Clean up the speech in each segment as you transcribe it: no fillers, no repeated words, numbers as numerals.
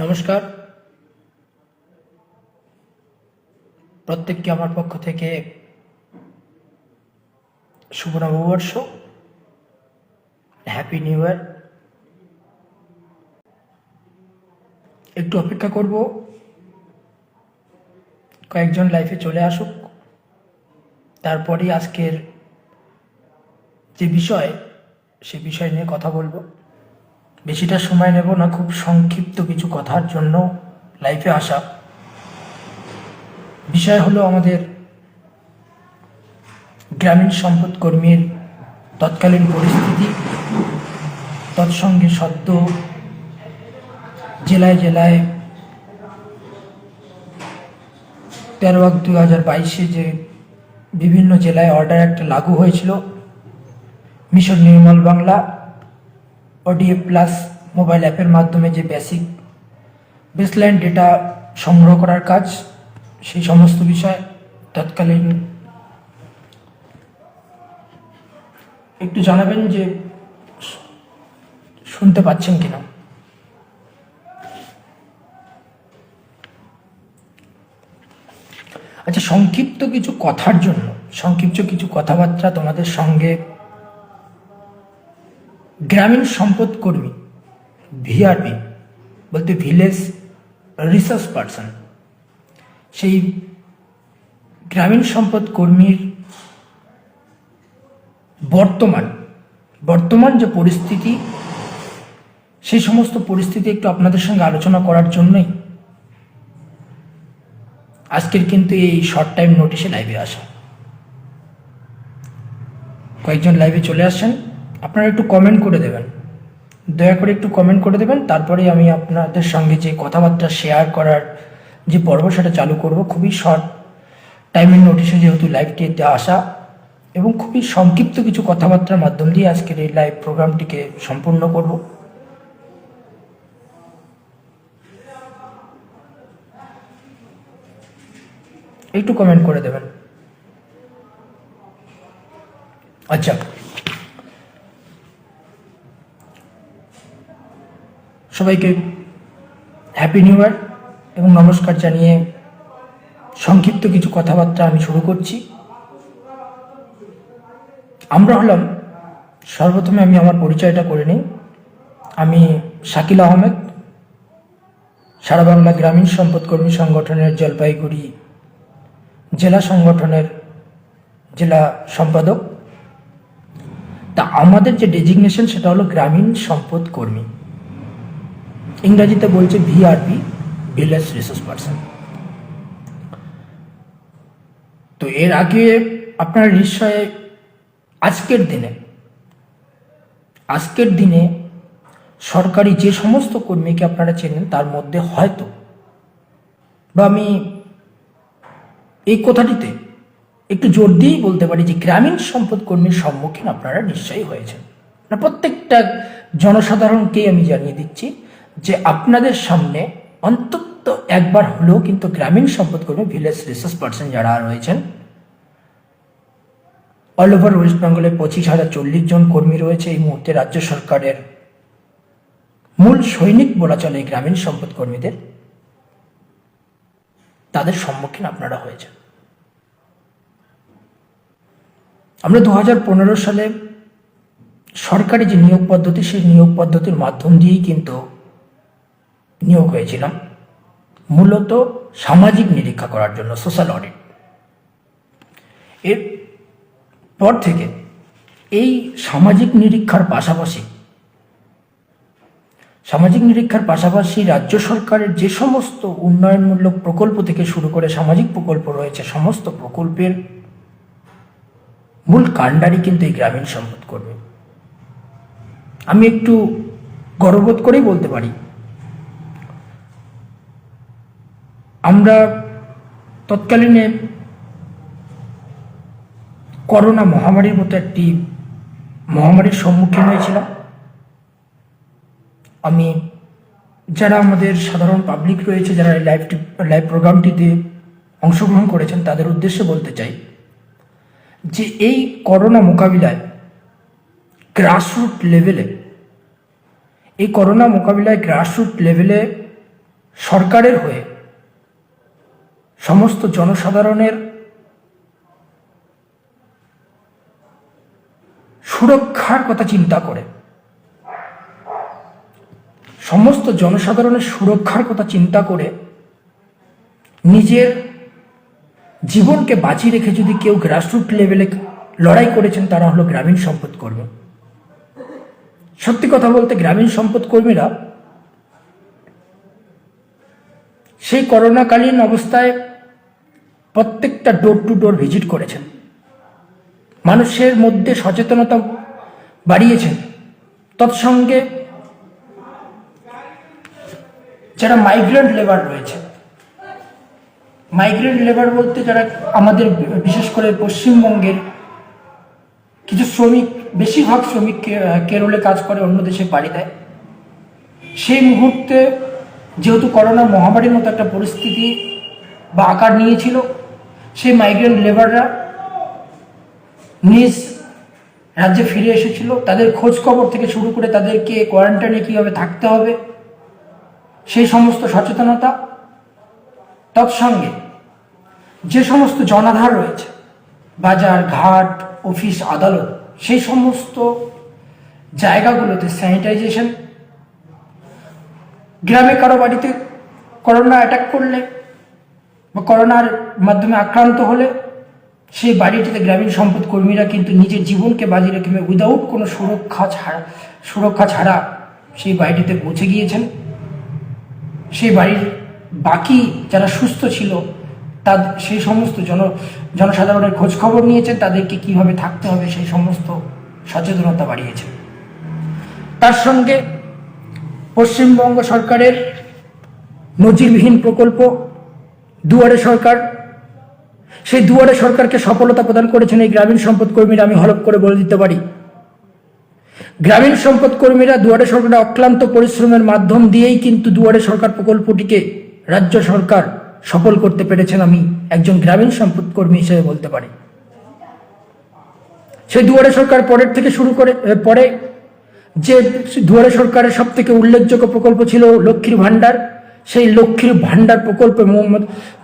নমস্কার, প্রত্যেককে আমার পক্ষ থেকে শুভ নববর্ষ, হ্যাপি নিউ ইয়ার। একটু অপেক্ষা করব, কয়েকজন লাইফে চলে আসুক, তারপরেই আজকের যে বিষয় সে বিষয় নিয়ে কথা বলবো। বেশিটা সময় নেব না, খুব সংক্ষিপ্ত কিছু কথার জন্য লাইফে আসা। বিষয় হলো আমাদের গ্রামীণ সম্পদ কর্মীর তৎকালীন পরিস্থিতি, তৎসঙ্গে সদ্য জেলায় জেলায় 13/8/2022 যে বিভিন্ন জেলায় অর্ডার একটা লাগু হয়েছিল, mission Nirmal Bangla ODA plus mobile অ্যাপের মাধ্যমে যে বেসলাইন ডেটা সংগ্রহ করার কাজ, সেই সমস্ত বিষয় তৎকালীন একটু জানাবেন যে শুনতে পাচ্ছেন কিনা। আচ্ছা, সংক্ষিপ্ত কিছু কথাবার্তা তোমাদের সঙ্গে গ্রামীণ সম্পদ কর্মী, VRP বলতে ভিলেজ রিসোর্স পার্সন, সেই গ্রামীণ সম্পদ কর্মীর বর্তমান যে পরিস্থিতি, সেই সমস্ত পরিস্থিতি একটু আপনাদের সঙ্গে আলোচনা করার জন্যই আজকের কিন্তু এই শর্ট টাইম নোটিশে লাইভে আসা। কয়েকজন লাইভে চলে আসছেন, আপনারা একটু কমেন্ট করে দেবেন, দয়া করে একটু কমেন্ট করে দেবেন, তারপরে আমি আপনাদের সঙ্গে যে কথাবার্তা শেয়ার করার যে পর্ব সেটা চালু করব। খুবই শর্ট টাইমের নোটিশে যেহেতু লাইভটিতে আসা, এবং খুবই সংক্ষিপ্ত কিছু কথাবার্তার মাধ্যম দিয়ে আজকের এই লাইভ প্রোগ্রামটিকে সম্পূর্ণ করব। একটু কমেন্ট করে দেবেন। আচ্ছা, সবাইকে হ্যাপি নিউ ইয়ার এবং নমস্কার জানিয়ে সংক্ষিপ্ত কিছু কথাবার্তা আমি শুরু করছি। আমরা হলাম, সর্বপ্রথমে আমি আমার পরিচয়টা করে নিই। আমি শাকিল আহমেদ, সারা বাংলা গ্রামীণ সম্পদ কর্মী সংগঠনের জলপাইগুড়ি জেলা সংগঠনের জেলা সম্পাদক। তা আমাদের যে ডেজিগনেশন সেটা হলো গ্রামীণ সম্পদ কর্মী, ইংরাজিতে বলছে VRP, ভিলেজ রিসোর্স পার্সন। তো এর আগে আপনার নিশ্চয় আজকের দিনে সরকারি যে সমস্ত কর্মীকে আপনারা চেনেন, তার মধ্যে হয়তো বা আমি এই কথাটিতে একটু জোর দিয়েই বলতে পারি যে গ্রামীণ সম্পদ কর্মীর সম্মুখীন আপনারা নিশ্চয়ই হয়েছেন। প্রত্যেকটা জনসাধারণকেই আমি জানিয়ে দিচ্ছি যে আপনাদের সামনে অন্তত একবার হলেও কিন্তু গ্রামীণ সম্পদ কর্মী, ভিলেজ রিসোর্স পার্সন যারা রয়েছেন, অল ওভার ওয়েস্ট বেঙ্গলে 25,040 জন কর্মী রয়েছে। এই মুহূর্তে রাজ্য সরকারের মূল সৈনিক বলা চলে এই গ্রামীণ সম্পদ কর্মীদের, তাদের সম্মুখীন আপনারা হয়েছেন। আমরা 2015 সালে সরকারি যে নিয়োগ পদ্ধতি, সেই নিয়োগ পদ্ধতির মাধ্যম দিয়েই কিন্তু নিয়োগ হয়েছিলাম, মূলত সামাজিক নিরীক্ষা করার জন্য, সোশ্যাল অডিট। এর পর থেকে এই সামাজিক নিরীক্ষার পাশাপাশি রাজ্য সরকারের যে সমস্ত উন্নয়নমূলক প্রকল্প থেকে শুরু করে সামাজিক প্রকল্প রয়েছে, সমস্ত প্রকল্পের মূল কাণ্ডারি কিন্তু এই গ্রামীণ সম্পদ কর্মী। আমি একটু গর্ববোধ করেই বলতে পারি, আমরা তৎকালীনে করোনা মহামারীর মতো একটি মহামারীর সম্মুখীন হয়েছিলাম। আমি যারা আমাদের সাধারণ পাবলিক রয়েছে, যারা লাইভ প্রোগ্রামটিতে অংশগ্রহণ করেছেন, তাদের উদ্দেশ্যে বলতে চাই যে এই করোনা মোকাবিলায় গ্রাসরুট লেভেলে সরকারের হয়ে সমস্ত জনসাধারণের সুরক্ষার কথা চিন্তা করে, সমস্ত জনসাধারণের সুরক্ষার কথা চিন্তা করে নিজের জীবনকে বাঁচিয়ে রেখে যদি কেউ গ্রাসরুট লেভেলে লড়াই করেছেন, তারা হলো গ্রামীণ সম্পদ কর্মী। সত্যি কথা বলতে, গ্রামীণ সম্পদ কর্মীরা সেই করোনাকালীন অবস্থায় প্রত্যেকটা ডোর টু ডোর ভিজিট করেছেন, মানুষের মধ্যে সচেতনতা বাড়িয়েছেন। তৎসঙ্গে যারা মাইগ্রেন্ট লেবার রয়েছে, মাইগ্রেন্ট লেবার বলতে যারা আমাদের বিশেষ করে পশ্চিমবঙ্গের কিছু শ্রমিক, বেশিরভাগ শ্রমিক কেরলে কাজ করে, অন্য দেশে পাড়ি দেয়, সেই মুহূর্তে যেহেতু করোনা মহামারীর মতো একটা পরিস্থিতি বা আকার নিয়েছিল, সেই মাইগ্রেন্ট লেবাররা নিজ রাজ্যে ফিরে এসেছিল। তাদের খোঁজ খবর থেকে শুরু করে তাদেরকে কোয়ারেন্টাইনে কীভাবে থাকতে হবে সেই সমস্ত সচেতনতা, তৎসঙ্গে যে সমস্ত জনাধার রয়েছে, বাজার ঘাট, অফিস, আদালত, সেই সমস্ত জায়গাগুলোতে স্যানিটাইজেশন। গ্রামে কারো বাড়িতে করোনা অ্যাটাক করলে বা করোনার মাধ্যমে আক্রান্ত হলে সেই বাড়িটিতে গ্রামীণ সম্পদ কর্মীরা কিন্তু নিজের জীবনকে বাজি রেখে উইদাউট কোনো সুরক্ষা ছাড়া সেই বাড়িটিতে পৌঁছে গিয়েছেন। সেই বাড়ির বাকি যারা সুস্থ ছিল তাদের সেই সমস্ত জনসাধারণের খোঁজ খবর নিয়েছেন, তাদেরকে কিভাবে থাকতে হবে সেই সমস্ত সচেতনতা বাড়িয়েছেন। তার সঙ্গে পশ্চিমবঙ্গ সরকারের নজিরবিহীন প্রকল্প দুয়ারে সরকার, সেই দুয়ারে সরকারকে সফলতা প্রদান করেছেন এই গ্রামীণ সম্পদ কর্মীরা। আমি হলফ করে বলে দিতে পারি, গ্রামীণ সম্পদ কর্মীরা দুয়ারে সরকারের অক্লান্ত পরিশ্রমের মাধ্যম দিয়েই কিন্তু দুয়ারে সরকার প্রকল্পটিকে রাজ্য সরকার সফল করতে পেরেছেন। আমি একজন গ্রামীণ সম্পদ কর্মী হিসেবে বলতে পারি। সেই দুয়ারে সরকার পরের থেকে শুরু করে পরে যে দুয়ারে সরকারের সব থেকে উল্লেখযোগ্য প্রকল্প ছিল লক্ষ্মীর ভাণ্ডার। সেই লক্ষ্মীর ভাণ্ডার প্রকল্পে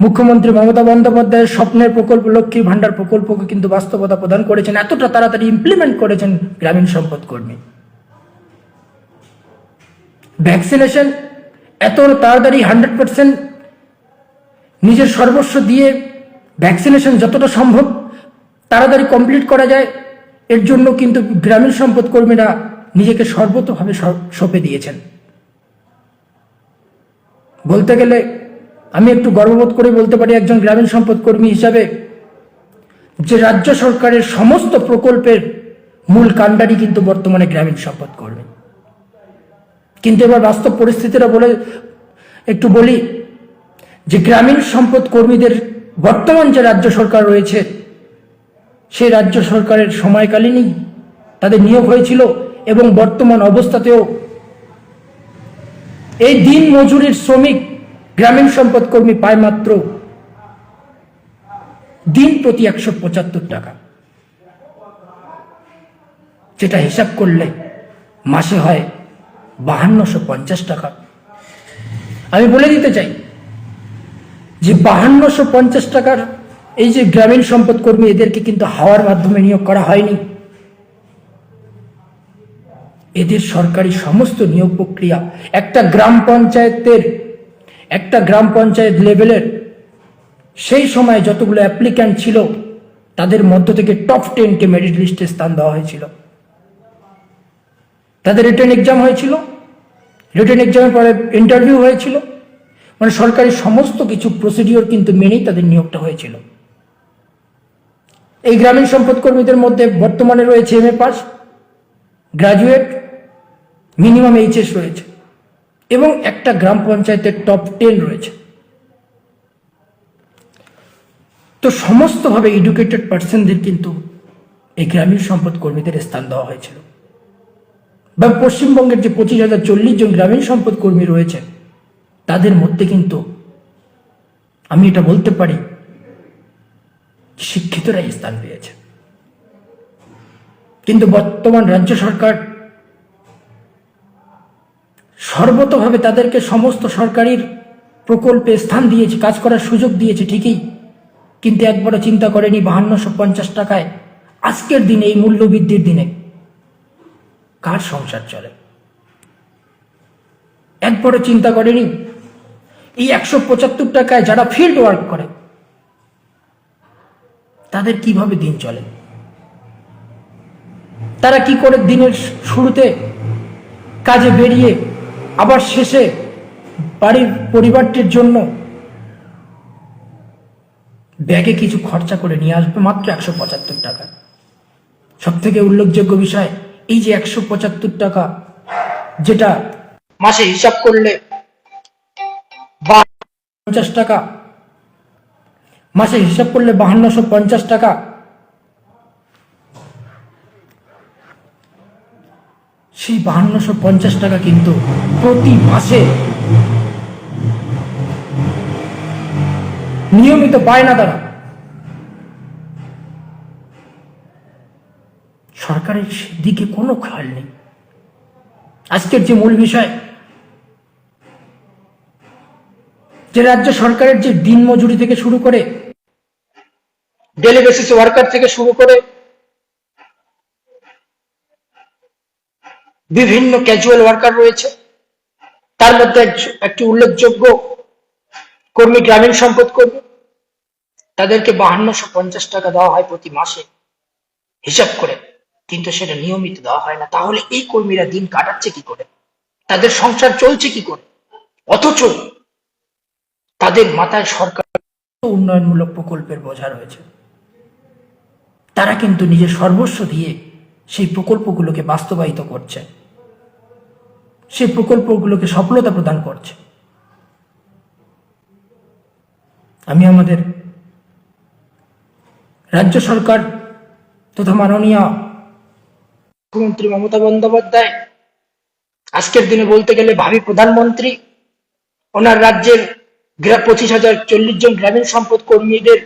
মুখ্যমন্ত্রী মমতা বন্দ্যোপাধ্যায়ের স্বপ্নের প্রকল্প লক্ষ্মীর ভাণ্ডার প্রকল্পকে কিন্তু বাস্তবতা প্রদান করেছেন, এতটা তাড়াতাড়ি ইমপ্লিমেন্ট করেছেন গ্রামীণ সম্পদ কর্মী। ভ্যাকসিনেশন এত তাড়াতাড়ি 100% নিজের সর্বস্ব দিয়ে ভ্যাকসিনেশন যতটা সম্ভব তাড়াতাড়ি কমপ্লিট করা যায়, এর জন্য কিন্তু গ্রামীণ সম্পদ কর্মীরা নিজেকে সর্বতভাবে সঁপে দিয়েছেন। বলতে গেলে আমি একটু গর্ববোধ করে বলতে পারি একজন গ্রামীণ সম্পদ কর্মী হিসাবে, যে রাজ্য সরকারের সমস্ত প্রকল্পের মূল কাণ্ডারি কিন্তু বর্তমানে গ্রামীণ সম্পদ কর্মী। কিন্তু এবার বাস্তব পরিস্থিতিটা একটু বলি যে গ্রামীণ সম্পদ কর্মীদের বর্তমান যে রাজ্য সরকার রয়েছে, সেই রাজ্য সরকারের সময়কালীনই তাদের নিয়োগ হয়েছিল এবং বর্তমান অবস্থাতেও এই দিন মজুরির শ্রমিক গ্রামীণ সম্পদ কর্মী পায় মাত্র দিন প্রতি 175 টাকা, যেটা হিসাব করলে মাসে হয় 5250 টাকা। আমি বলে দিতে চাই যে 5250 টাকার এই যে গ্রামীণ সম্পদ কর্মী, এদেরকে কিন্তু হাওয়ার মাধ্যমে নিয়োগ করা হয়নি। এদের সরকারি সমস্ত নিয়োগ প্রক্রিয়া একটা গ্রাম পঞ্চায়েত লেভেলের সেই সময় যতগুলো অ্যাপ্লিক্যান্ট ছিল তাদের মধ্য থেকে টপ 10কে মেরিট লিস্টে স্থান দেওয়া হয়েছিল। তাদের রিটেন এক্সাম হয়েছিল, রিটেন এক্সামের পরে ইন্টারভিউ হয়েছিল, মানে সরকারি সমস্ত কিছু প্রসিডিওর কিন্তু মেনেই তাদের নিয়োগটা হয়েছিল। এই গ্রামীণ সম্পদ কর্মীদের মধ্যে বর্তমানে রয়েছে MA pass, graduate, minimum HS রয়েছে এবং একটা গ্রাম পঞ্চায়েতের টপ 10 রয়েছে। তো সমস্তভাবে এডুকেটেড পার্সনদের কিন্তু এই গ্রামীণ সম্পদ কর্মীদের স্থান দেওয়া হয়েছিল। বা পশ্চিমবঙ্গের যে 25,040 জন গ্রামীণ সম্পদ কর্মী রয়েছে তাদের মধ্যে কিন্তু আমি এটা বলতে পারি শিক্ষিতরাই স্থান পেয়েছে। কিন্তু বর্তমান রাজ্য সরকার সর্বতভাবে তাদেরকে সমস্ত সরকারি প্রকল্পে স্থান দিয়েছে, কাজ করার সুযোগ দিয়েছে ঠিকই, কিন্তু একবারও চিন্তা করেনি 5250 টাকায় আজকের দিনে, এই মূল্যবৃদ্ধির দিনে কার সংসার চলে। একবারও চিন্তা করেনি এই 175 টাকায় যারা ফিল্ড ওয়ার্ক করে তাদের কিভাবে দিন চলে, তারা কি করে দিনের শুরুতে কাজে বেরিয়ে আবার শেষে বাড়ির পরিবারটির জন্য ব্যাগে কিছু খরচা করে নিয়ে আসবে মাত্র 175 টাকা। সব থেকে উল্লেখযোগ্য বিষয়, এই যে 175 টাকা, যেটা মাসে হিসাব করলে 50 টাকা, মাসে হিসাব করলে 5250 টাকা, সেই 5250 টাকা কিন্তু প্রতি মাসে নিয়মিত পায় না তারা। সরকারের দিকে কোনো খেয়াল নেই। আজকের যে মূল বিষয়, যে রাজ্য সরকারের যে দিন মজুরি থেকে শুরু করে, ডেলি বেসিস ওয়ার্কার থেকে শুরু করে বিভিন্ন ক্যাজুয়াল ওয়ার্কার রয়েছে, তার মধ্যে একটি উল্লেখযোগ্য কর্মী গ্রামীণ সম্পদ কর্মী, তাদেরকে 5250 টাকা দেওয়া হয় প্রতি মাসে হিসাব করে, কিন্তু সেটা নিয়মিত দেওয়া হয় না। তাহলে এই কর্মীরা দিন কাটাচ্ছে কি করে, তাদের সংসার চলছে কি করে? অথচ তাদের মাথায় সরকার উন্নয়নমূলক প্রকল্পের বোঝা রয়েছে, তারা কিন্তু নিজের সর্বস্ব দিয়ে সেই প্রকল্পগুলোকে বাস্তবায়িত করছে, সেই প্রকল্পগুলোকে সফলতা প্রদান করছে। আমি আমাদের রাজ্য সরকার তথা মাননীয় মুখ্যমন্ত্রী মমতা বন্দ্যোপাধ্যায়, আজকের দিনে বলতে গেলে ভাবি প্রধানমন্ত্রী, ওনার রাজ্যের 25,040 জন গ্রামীণ সম্পদ কর্মীদের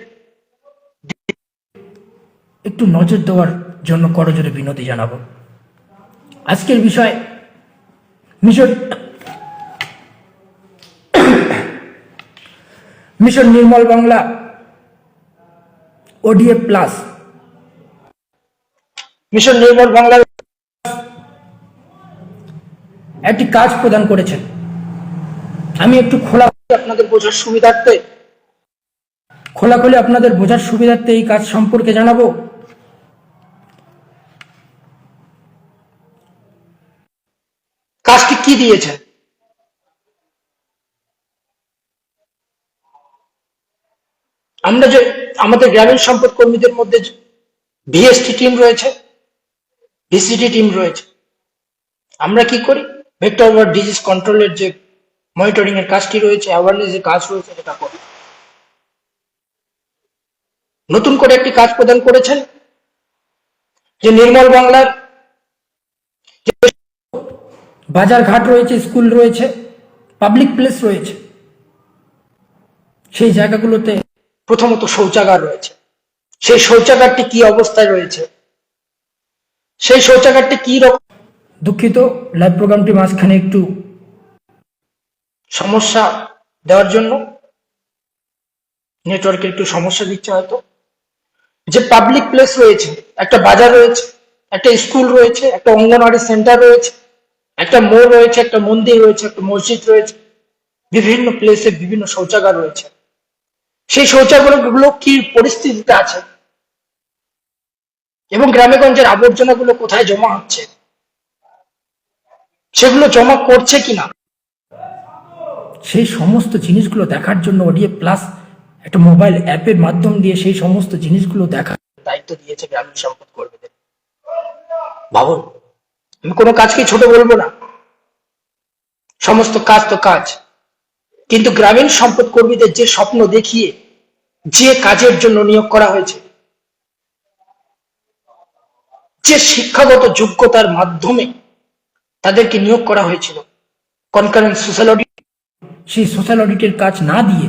একটু নজর দেওয়ার জন্য করজোরে বিনতি জানাবো। আজকের বিষয় mission Nirmal Bangla ODF plus, mission Nirmal Bangla একটি কাজ প্রদান করেছেন। আমি একটু খোলাখুলি আপনাদের বোঝার সুবিধার্থে এই কাজ সম্পর্কে জানাবো। কাজটি কি দিয়েছেন? আমরা যে আমাদের গ্রামীণ সম্পদ কর্মীদের মধ্যে ভিএসটি টিম রয়েছে, ভিসিটি টিম রয়েছে, আমরা কি করি? ভেক্টর ওয়ার্ড ডিজিজ কন্ট্রোলের যে মনিটরিং এর কাজটি রয়েছে, অ্যাওয়ারনেস এর কাজ রয়েছে, সেটা করি। নতুন করে একটি কাজ প্রদান করেছেন, যে নির্মল বাংলার বাজার ঘাট রয়েছে, স্কুল রয়েছে, পাবলিক প্লেস রয়েছে, সেই জায়গাগুলোতে প্রথমত শৌচাগার রয়েছে। সেই শৌচাগারটি কি অবস্থায় রয়েছে, সেই শৌচাগারটি কি রকম, দুঃখিত লাইভ প্রোগ্রামটি মাঝখানে একটু সমস্যা দেওয়ার জন্য, নেটওয়ার্কের একটু সমস্যা দিচ্ছে হয়তো। যে পাবলিক প্লেস রয়েছে, একটা বাজার রয়েছে, একটা স্কুল রয়েছে, একটা অঙ্গনওয়াড়ি সেন্টার রয়েছে, একটা মোড় রয়েছে, একটা মন্দির রয়েছে, একটা মসজিদ রয়েছে, বিভিন্ন প্লেসে বিভিন্ন শৌচাগার রয়েছে। সেই শৌচাগারগুলো কি পরিস্থিতিতে আছে এবং গ্রামেগঞ্জের আবর্জনাগুলো কোথায় জমা হচ্ছে, সেগুলো জমা করছে কিনা, সেই সমস্ত জিনিসগুলো দেখার জন্য ওডিএফ প্লাস একটা মোবাইল অ্যাপের মাধ্যম দিয়ে সেই সমস্ত জিনিসগুলো দেখার দায়িত্ব দিয়েছে গ্রামীণ সম্পদ কর্মীদের। ভাবুন, আমি কোনো কাজকে ছোট বলবো না, সমস্ত কাজ তো কাজ, কিন্তু গ্রামীণ সম্পদ কর্মীদের যে স্বপ্ন দেখিয়ে যে কাজের জন্য নিয়োগ করা হয়েছে, যে শিক্ষাগত যোগ্যতার মাধ্যমে তাদেরকে নিয়োগ করা হয়েছিল, কনকারেন্ট সোশ্যাল অডিট, সেই সোশ্যাল অডিটের কাজ না দিয়ে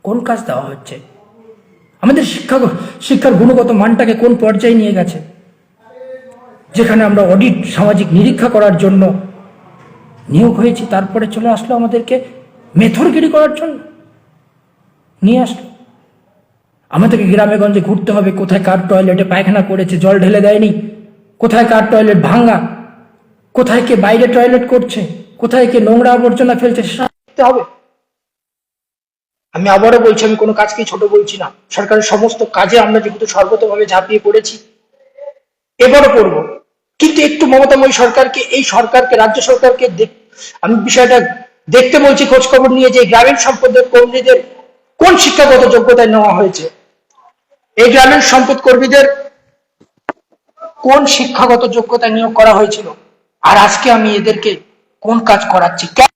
কোন কাজ দেওয়া হচ্ছে? আমাদের শিক্ষার গুণগত মানটাকে কোন পর্যায়ে নিয়ে গেছে, যেখানে আমরা অডিট, সামাজিক নিরীক্ষা করার জন্য নিয়োগ হয়েছি, তারপরে চলে আসলো আমাদেরকে মেথরগিরি করার জন্য নিয়ে আসলো। আমাদেরকে গ্রামে গঞ্জে ঘুরতে হবে, কোথায় কার টয়লেটে পায়খানা করেছে, জল ঢেলে দেয়নি, কোথায় কার টয়লেট ভাঙা, কোথায় কে বাইরে টয়লেট করছে, কোথায় কে নোংরা আবর্জনা ফেলছে, সেটা হবে। আমি আবারও বলছি, আমি কোনো কাজকেই ছোট বলছি না। সরকারের সমস্ত কাজে আমরা যেহেতু সর্বতভাবে ঝাঁপিয়ে পড়েছি, এবারও পড়ব, কিন্তু একটু মমতাময়ী সরকারকে, এই সরকারকে, রাজ্য সরকারকে আমি বিষয়টা দেখতে বলছি, খোঁজ খবর নিয়ে, যে গ্রামীণ সম্পদের কর্মীদের কোন শিক্ষাগত যোগ্যতায় নেওয়া হয়েছে, এই গ্রামীণ সম্পদ কর্মীদের কোন শিক্ষাগত যোগ্যতায় নিয়োগ করা হয়েছিল, আর আজকে আমি এদেরকে কোন কাজ করাচ্ছি, কেন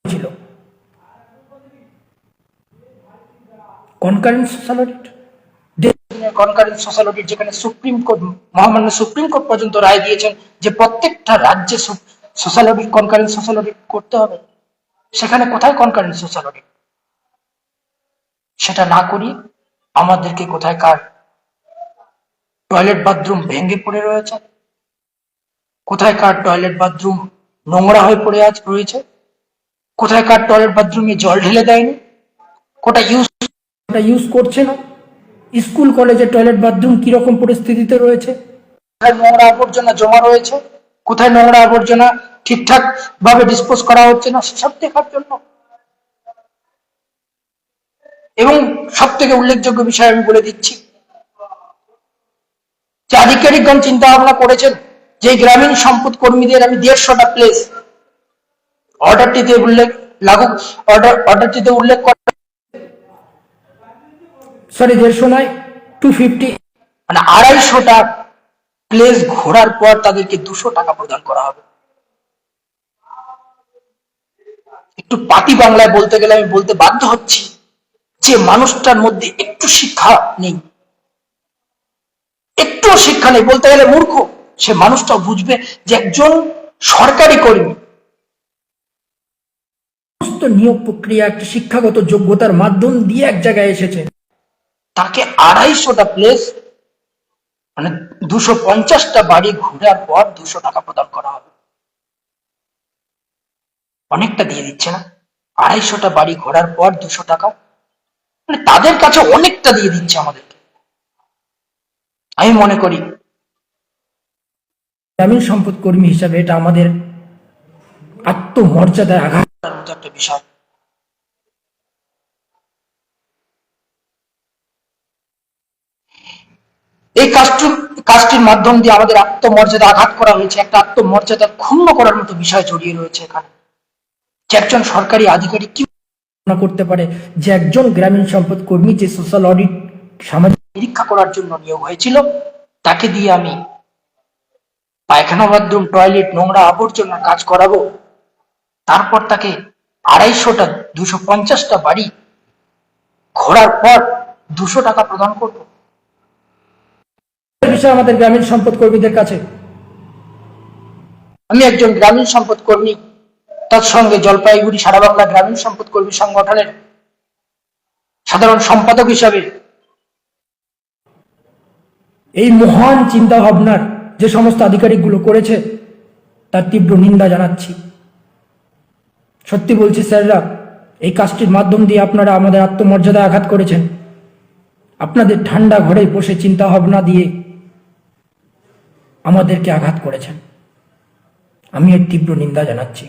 ছিল concurrent social audit, concurrent social audit, যেখানে সুপ্রিম কোর্ট, মহামান্য সুপ্রিম কোর্ট পর্যন্ত রায় দিয়েছেন যে প্রত্যেকটা রাজ্যে social audit, concurrent social audit করতে হবে। সেখানে কোথায় কনকারেন্ট সোশ্যাল অডিট? সেটা না করি আমাদেরকে কোথায় কার টয়লেট বাথরুম ভেঙে পড়ে রয়েছে, কোথায় কার টয়লেট বাথরুম নোংরা হয়ে পড়ে রয়েছে, কোথায় কার টয়লেট বাথরুমে জল ঢেলে দেয়নি, কোথায় ইউজ করছে না, স্কুল কলেজের টয়লেট বাথরুম কিরকম পরিস্থিতিতে রয়েছে, কোথায় নোংরা আবর্জনা জমা রয়েছে, কোথায় নোংরা আবর্জনা ঠিকঠাক ভাবে ডিসপোজ করা হচ্ছে না, সেসব দেখার জন্য। এবং সব থেকে উল্লেখযোগ্য বিষয় আমি বলে দিচ্ছি, যে আধিকারিকগণ চিন্তা ভাবনা করেছেন যে গ্রামীণ সম্পদ কর্মীদের আমি 150টা প্লেস অর্ডারটিতে উল্লেখ অর্ডারটিতে উল্লেখ করা, সরি 150 নয় 250, মানে 250টা প্লেস ঘোরার পর তাদেরকে 200 টাকা প্রদান করা হবে। একটু পাতি বাংলায় বলতে গেলে আমি বলতে বাধ্য হচ্ছি, যে মানুষটার মধ্যে একটু শিক্ষা নেই, একটু শিক্ষা নেই, বলতে গেলে মূর্খ, সে মানুষটা বুঝবে যে একজন সরকারি কর্মী সমস্ত নিয়োগ প্রক্রিয়া একটা শিক্ষাগত যোগ্যতার মাধ্যম দিয়ে এক জায়গায় এসেছে, তাকে 250টা প্লেস মানে 250টা বাড়ি ঘোরার পর 200 টাকা প্রদান করা হবে। অনেকটা দিয়ে দিচ্ছে না? 250টা বাড়ি ঘোরার পর 200 টাকা, মানে তাদের কাছে অনেকটা দিয়ে দিচ্ছে আমাদেরকে। আমি মনে করি গ্রামীণ সম্পদ কর্মী হিসাবে এটা আমাদের আত্মমর্যাদায় আঘাত করার মতো একটা বিষয়। এই কাজটির মাধ্যম দিয়ে আমাদের আত্মমর্যাদা আঘাত করা হয়েছে, একটা আত্মমর্যাদা ক্ষুণ্ণ করার মতো বিষয় জড়িয়ে রয়েছে এখানে। যে একজন সরকারি আধিকারিক কি করতে পারে, যে একজন গ্রামীণ সম্পদ কর্মী যে সোশ্যাল অডিট সামাজিক নিরীক্ষা করার জন্য নিয়োগ হয়েছিল, তাকে দিয়ে আমি পায়খানা বাথরুম টয়লেট নোংরা আবর্জনা কাজ করাবো, তারপর তাকে 250টা 250টা বাড়ি ঘোরার পর 200 টাকা প্রদান করব। বিষয় আমাদের গ্রামীণ সম্পদ কর্মীদের কাছে, আমি একজন গ্রামীণ সম্পদ কর্মী, তার সঙ্গে জলপাইগুড়ি সারা বাংলা গ্রামীণ সম্পদ কর্মী সংগঠনের সাধারণ সম্পাদক হিসাবে এই মহান চিন্তা ভাবনার যে সমস্ত আধিকারিকগুলো করেছে তার তীব্র নিন্দা জানাচ্ছি। সত্যি বলছি স্যাররা, এই কাজটির মাধ্যম দিয়ে আপনারা আমাদের আত্মমর্যাদায় আঘাত করেছেন। আপনাদের ঠান্ডা ঘরে বসে চিন্তা ভাবনা দিয়ে আমাদেরকে আঘাত করেছেন। আমি এর তীব্র নিন্দা জানাচ্ছি।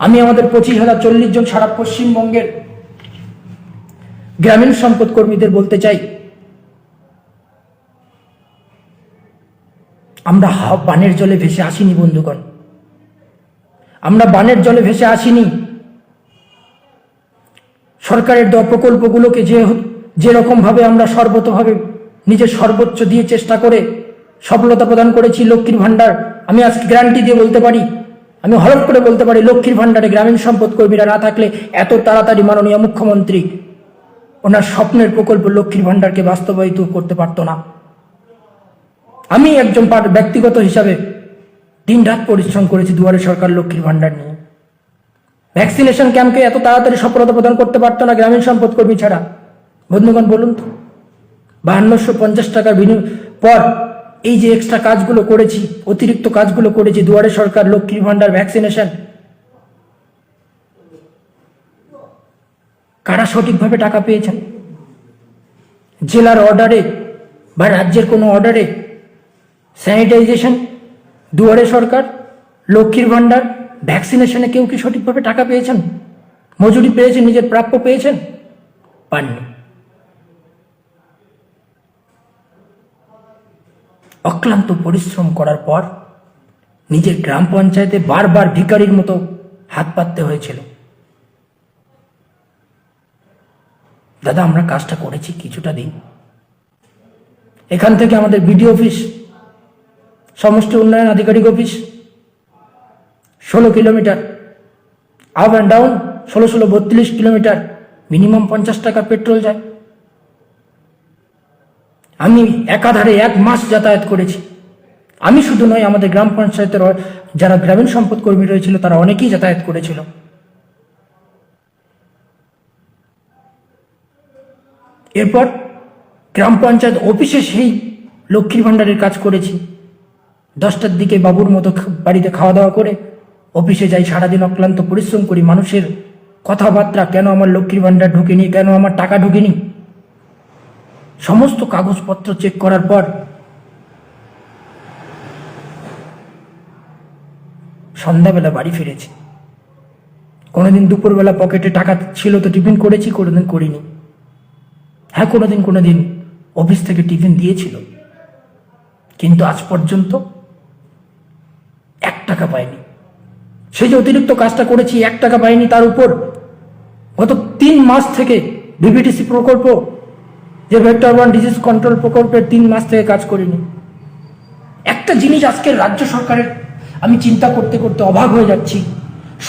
আমি আমাদের 25,040 জন সারা পশ্চিমবঙ্গের গ্রামীণ সম্পদ কর্মীদের বলতে চাই, আমরা বানের জলে ভেসে আসিনি বন্ধুগণ, আমরা বানের জলে ভেসে আসিনি। সরকারের দেওয়া প্রকল্পগুলোকে যেরকম ভাবে আমরা সর্বতভাবে নিজের সর্বোচ্চ দিয়ে চেষ্টা করে সফলতা প্রদান করেছি। লক্ষ্মীর ভান্ডার, আমি আজকে গ্যারান্টি দিয়ে বলতে পারি, আমি হলফ করে বলতে পারি, লক্ষ্মীর ভান্ডারে গ্রামীণ সম্পদ কর্মীরা না থাকলে এত তাড়াতাড়ি মাননীয় মুখ্যমন্ত্রী ওনার স্বপ্নের প্রকল্প লক্ষ্মীর ভান্ডারকে বাস্তবায়িত করতে পারত না। আমি একজন ব্যক্তিগত হিসাবে দিন রাত পরিশ্রম করেছি দুয়ারে সরকার লক্ষ্মীর ভান্ডার নিয়ে। ভ্যাকসিনেশন ক্যাম্পকে এত তাড়াতাড়ি সফলতা প্রদান করতে পারতো না গ্রামীণ সম্পদ কর্মী ছাড়া। বন্ধুগণ বলুন তো, 5250 টাকার বিনিয়োগ পর এই যে এক্সট্রা কাজগুলো করেছি, অতিরিক্ত কাজগুলো করেছি, দুয়ারে সরকার লক্ষ্মীর ভান্ডার ভ্যাকসিনেশন, কারা সঠিকভাবে টাকা পেয়েছেন? জেলার অর্ডারে বা রাজ্যের কোনো অর্ডারে স্যানিটাইজেশন, দুয়ারে সরকার, লক্ষ্মীর ভাণ্ডার, ভ্যাকসিনেশনে কেউ কি সঠিকভাবে টাকা পেয়েছেন? মজুরি পেয়েছেন? নিজের প্রাপ্য পেয়েছেন? পাননি। অক্লান্ত পরিশ্রম করার পর নিজের গ্রাম পঞ্চায়েতে বারবার ভিখারির মতো হাত পাততে হয়েছিল। দাদা, আমরা কাজটা করেছি কিছুটা দিন। এখান থেকে আমাদের বিডিও অফিস, সমষ্টি উন্নয়ন আধিকারিক office 16 kilometre, up and down 16-32 kilometre, minimum 50 টাকা পেট্রোল যায়। আমি একাধারে 1 মাস যাতায়াত করেছি। আমি শুধু নয়, আমাদের গ্রাম পঞ্চায়েতের যারা গ্রামীণ সম্পদ কর্মী রয়েছিল তারা অনেকেই যাতায়াত করেছিল। এরপর গ্রাম পঞ্চায়েত অফিসে সেই লক্ষ্মীর ভাণ্ডারের কাজ করেছি। 10টার দিকে বাবুর মতো বাড়িতে খাওয়া দাওয়া করে অফিসে যাই, সারাদিন অক্লান্ত পরিশ্রম করি। মানুষের কথাবার্তা, কেন আমার লক্ষ্মীর ভাণ্ডার ঢোকেনি, কেন আমার টাকা ঢোকেনি, সমস্ত কাগজপত্র চেক করার পর সন্ধ্যাবেলা বাড়ি ফিরেছি। কোনোদিন দুপুরবেলা পকেটে টাকা ছিল তো টিফিন করেছি, কোনোদিন করিনি। হ্যাঁ, কোনোদিন অফিস থেকে টিফিন দিয়েছিল, কিন্তু আজ পর্যন্ত 1 টাকা পাইনি। সেই যে অতিরিক্ত কাজটা করেছি, 1 টাকা পাইনি। তার উপর গত 3 মাস থেকে ভিভিটিসি প্রকল্প, যে ভেক্টর বর্ন ডিজিজ কন্ট্রোল প্রকল্পের 3 মাস থেকে কাজ করিনি। একটা জিনিস আজকের রাজ্য সরকারের আমি চিন্তা করতে করতে অবাক হয়ে যাচ্ছি।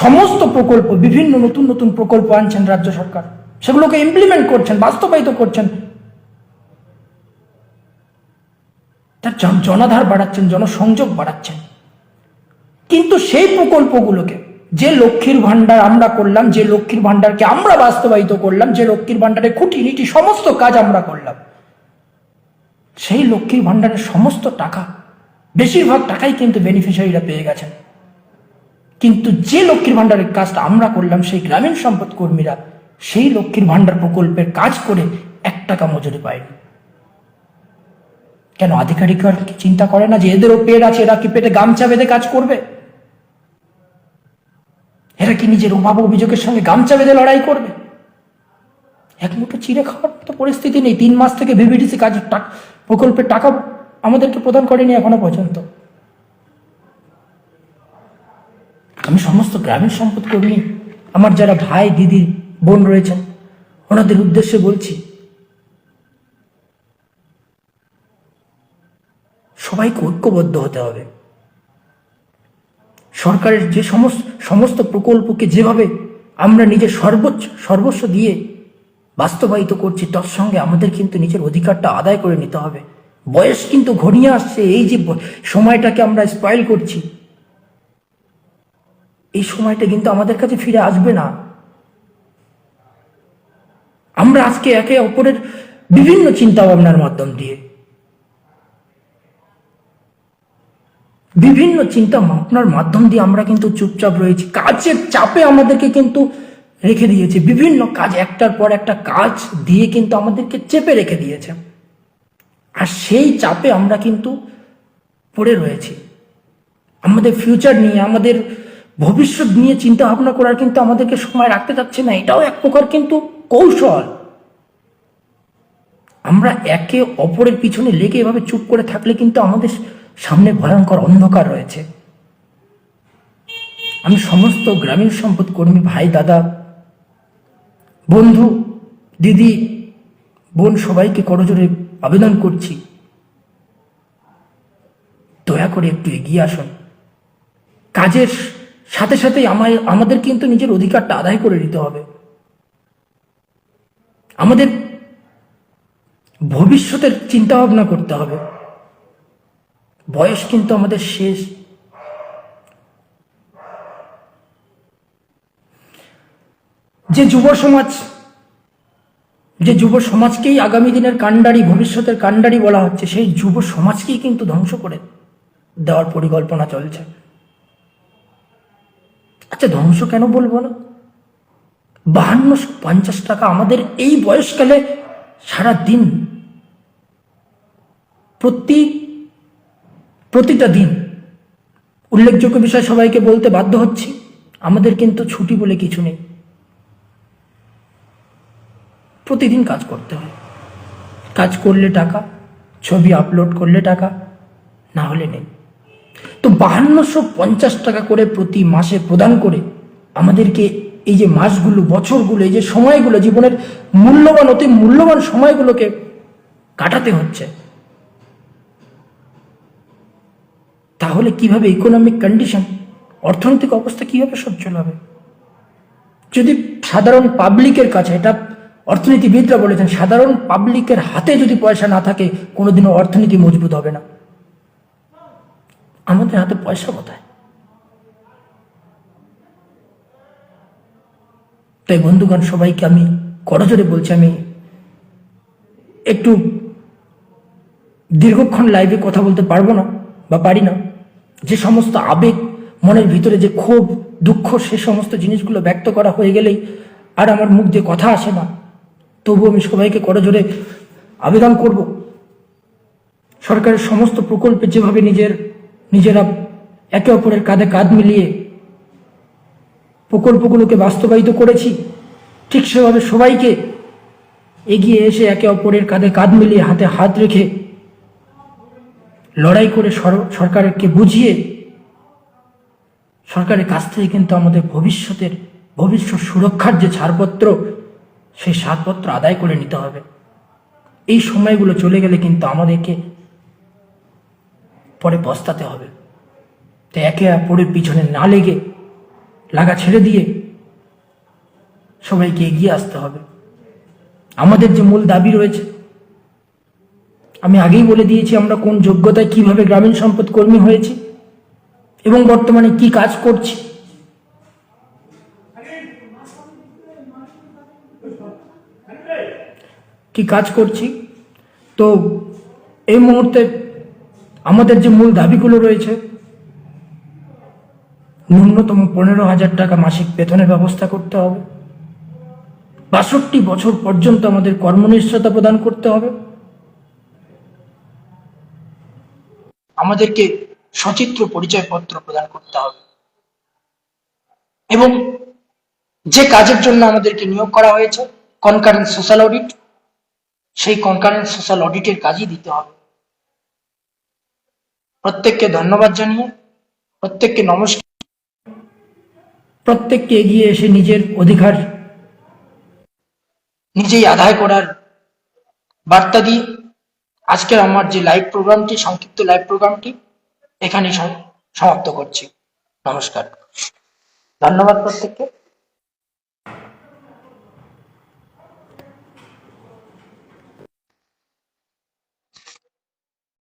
সমস্ত প্রকল্প, বিভিন্ন নতুন নতুন প্রকল্প আনছেন রাজ্য সরকার, সেগুলোকে ইমপ্লিমেন্ট করছেন, বাস্তবায়িত করছেন, তার জনাধার বাড়াচ্ছেন, জনসংযোগ বাড়াচ্ছেন। কিন্তু সেই প্রকল্পগুলোকে, যে লক্ষ্মীর ভাণ্ডার আমরা করলাম, যে লক্ষ্মীর ভাণ্ডারকে আমরা বাস্তবায়িত করলাম, যে লক্ষ্মীর ভাণ্ডারের খুঁটিনীতি সমস্ত কাজ আমরা করলাম, সেই লক্ষ্মীর ভাণ্ডারের সমস্ত টাকা, বেশিরভাগ টাকাই কিন্তু বেনিফিশিয়ারিরা পেয়ে গেছেন। কিন্তু যে লক্ষ্মীর ভাণ্ডারের কাজটা আমরা করলাম, সেই গ্রামীণ সম্পদ কর্মীরা সেই লক্ষ্মীর ভাণ্ডার প্রকল্পের কাজ করে 1 টাকা মজুরি পায়নি। কেন আধিকারিকরা চিন্তা করে না যে এদেরও পেট আছে, এরা কি পেটে গামছা বেঁধে কাজ করবে? এরা কি নিজের অভাব অভিযোগের সঙ্গে গামছা বেঁধে লড়াই করবে? এক মুঠো চিড়ে খাওয়ার তো পরিস্থিতি নেই। 3 মাস থেকে ভিভিডিসি কাজ প্রকল্পের টাকা আমাদেরকে প্রদান করেনি এখনো পর্যন্ত। আমি সমস্ত গ্রামীণ সম্পদ কর্মী, আমার যারা ভাই দিদি বোন রয়েছেন, ওনাদের উদ্দেশ্যে বলছি, সবাইকে ঐক্যবদ্ধ হতে হবে। সরকারের যে সমস্ত প্রকল্পকে যেভাবে আমরা নিজের সর্বস্ব দিয়ে বাস্তবায়িত করছি, তার সঙ্গে আমাদের কিন্তু নিজের অধিকারটা আদায় করে নিতে হবে। বয়স কিন্তু ঘনিয়ে আসছে। এই যে সময়টাকে আমরা স্পয়েল করছি, এই সময়টা কিন্তু আমাদের কাছে ফিরে আসবে না। আমরা আজকে একে অপরের বিভিন্ন চিন্তা ভাবনার মাধ্যম দিয়ে, বিভিন্ন চিন্তা ভাবনার মাধ্যম দিয়ে আমরা কিন্তু চুপচাপ রয়েছি। কাজের চাপে আমাদেরকে কিন্তু রেখে দিয়েছে, বিভিন্ন কাজ, একটার পর একটা কাজ দিয়ে কিন্তু আমাদেরকে চেপে রেখে দিয়েছে। আর সেই চাপে আমরা কিন্তু পড়ে রয়েছি। আমাদের ফিউচার নিয়ে, আমাদের ভবিষ্যৎ নিয়ে চিন্তা ভাবনা করার কিন্তু আমাদেরকে সময় রাখতে যাচ্ছে না। এটাও এক প্রকার কিন্তু কৌশল। আমরা একে অপরের পিছনে লেগে এভাবে চুপ করে থাকলে কিন্তু আমাদের সামনে ভয়ঙ্কর অন্ধকার রয়েছে। আমি সমস্ত গ্রামীণ সম্পদ কর্মী ভাই, দাদা, বন্ধু, দিদি, বোন সবাইকে করজোরে আবেদন করছি, দয়া করে একটু এগিয়ে আসুন। কাজের সাথে সাথেই আমাদের কিন্তু নিজের অধিকারটা আদায় করে নিতে হবে। আমাদের ভবিষ্যতের চিন্তা ভাবনা করতে হবে। বয়স কিন্তু আমাদের শেষ। যে যুব সমাজকেই আগামী দিনের কাণ্ডারি, ভবিষ্যতের কাণ্ডারি বলা হচ্ছে, সেই যুব সমাজকেই কিন্তু ধ্বংস করে দেওয়ার পরিকল্পনা চলছে। আচ্ছা, ধ্বংস কেন বলবো না, 5250 টাকা আমাদের এই বয়সকালে সারা দিন, প্রতিটা দিন। উল্লেখযোগ্য বিষয় সবাইকে বলতে বাধ্য হচ্ছি, আমাদের কিন্তু ছুটি বলে কিছু নেই, প্রতিদিন কাজ করতে হয়। কাজ করলে টাকা, ছবি আপলোড করলে টাকা, না হলে নেই। তো 5250 টাকা করে প্রতি মাসে প্রদান করে আমাদেরকে এই যে মাসগুলো, বছরগুলো, এই যে সময়গুলো, জীবনের মূল্যবান, অতি মূল্যবান সময়গুলোকে কাটাতে হচ্ছে। তাহলে কিভাবে ইকোনমিক কন্ডিশন, অর্থনৈতিক অবস্থা কিভাবে সচ্ছল হবে? যদি সাধারণ পাবলিকের কাছে, এটা অর্থনীতিবিদরা বলেছেন, সাধারণ পাবলিকের হাতে যদি পয়সা না থাকে কোনোদিনও অর্থনীতি মজবুত হবে না। আমাদের হাতে পয়সা কোথায়? তাই বন্ধুগণ, সবাইকে আমি করজোরে বলছি, আমি একটু দীর্ঘক্ষণ লাইভে কথা বলতে পারবো না বা পারি না। যে সমস্ত আবেগ, মনের ভিতরে যে ক্ষোভ, দুঃখ, সে সমস্ত জিনিসগুলো ব্যক্ত করা হয়ে গেলেই আর আমার মুখ দিয়ে কথা আসে না। তবু আমি সবাইকে করজোরে আবেদন করব, সরকারের সমস্ত প্রকল্পে যেভাবে নিজেরা একে অপরের কাঁধে কাঁধ মিলিয়ে প্রকল্পগুলোকে বাস্তবায়িত করেছি, ঠিক সেভাবে সবাইকে এগিয়ে এসে একে অপরের কাঁধে কাঁধ মিলিয়ে, হাতে হাত রেখে লড়াই করে সরকারকে বুঝিয়ে সরকারের কাছ থেকে কিন্তু আমাদের ভবিষ্যৎ সুরক্ষার যে ছাড়পত্র, সেই ছাড়পত্র আদায় করে নিতে হবে। এই সময়গুলো চলে গেলে কিন্তু আমাদেরকে পরে পস্তাতে হবে। তাই একে অপরের পিছনে না লেগে, লাগা ছেড়ে দিয়ে সবাইকে এগিয়ে আসতে হবে। আমাদের যে মূল দাবি রয়েছে, আমি আগেই বলে দিয়েছি আমরা কোন যোগ্যতায় কিভাবে গ্রামীণ সম্পদ কর্মী হয়েছি এবং বর্তমানে কি কাজ করছি। তো এই মুহূর্তে আমাদের যে মূল দাবিগুলো রয়েছে, ন্যূনতম 15,000 টাকা মাসিক বেতনের ব্যবস্থা করতে হবে, 62 বছর পর্যন্ত আমাদের কর্মনিশ্চয়তা প্রদান করতে হবে, আমাদেরকে সচিত্র পরিচয়পত্র প্রদান করতে হবে এবং যে কাজের জন্য আমাদেরকে নিয়োগ করা হয়েছে, কনকারেন্ট সোশ্যাল অডিট, সেই কনকারেন্ট সোশ্যাল অডিটের কাজই দিতে হবে। প্রত্যেককে ধন্যবাদ জানিয়ে, প্রত্যেককে নমস্কার, প্রত্যেককে এগিয়ে এসে নিজের অধিকার নিজেই আদায় করার বার্তা দিয়ে আজকের আমার যে লাইভ প্রোগ্রামটি, সংক্ষিপ্ত লাইভ প্রোগ্রামটি এখানে সমাপ্ত করছি। নমস্কার, ধন্যবাদ প্রত্যেককে।